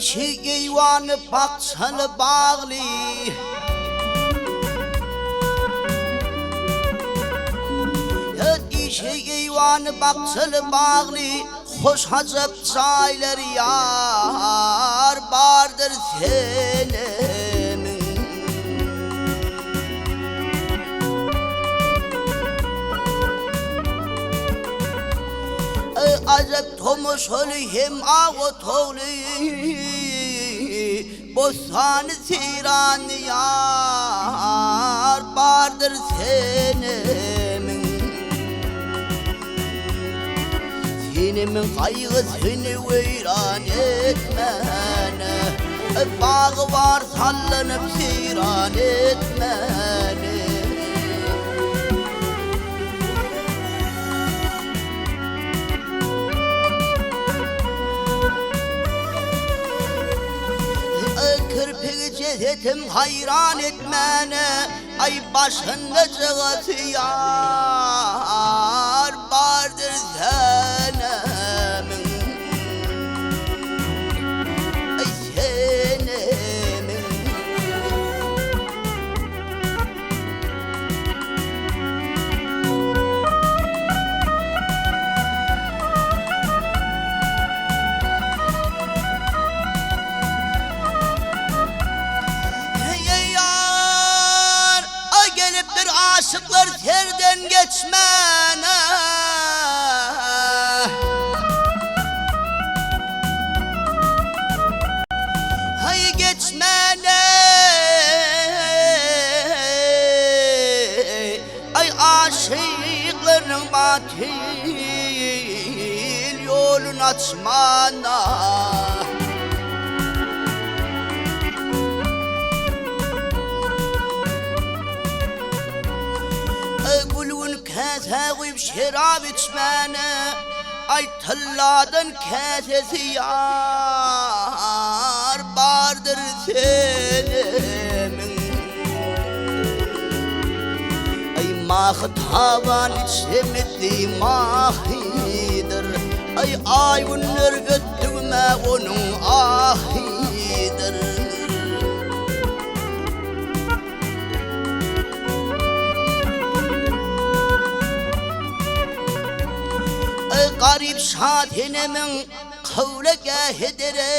İçi eyvanı baksalı bağlı, İçi eyvanı baksalı bağlı, hoş hazap sayları yar bardır senemin. Azap tomuş ölü hem ağı toğlu, bostanı siran yar bardır senemin. Senemin kaygısını veyran etmene, bağı var sallanıp siran etmene. Kırpık cesetim hayran etmene, ay başında cığası yar bardır senemin. Ay senemin. Aşıklar terden geçmene, hay geçmene, ay aşıkların batil yolun açmana. Kese koyup şarap içmene, ay tılladın kesesi yar bardır senemin. Ay mahıt havan içemedi mahidir, ay ayvunlar göttüğüme onun ahidir. Garip şahinemin kavle gâhedere,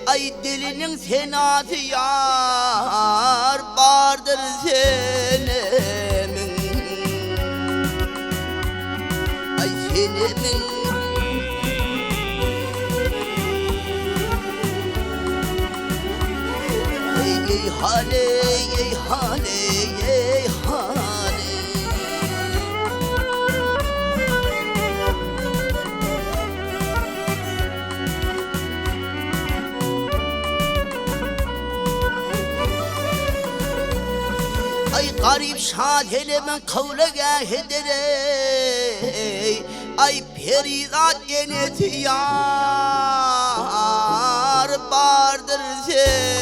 ay dilinin senatı yar bardır senemin. Ay senemin. Ey hale, ey hale, ey hale. Ay garip şadelemen kavle gâhedere, ay peridat yeneti yar bardır sen.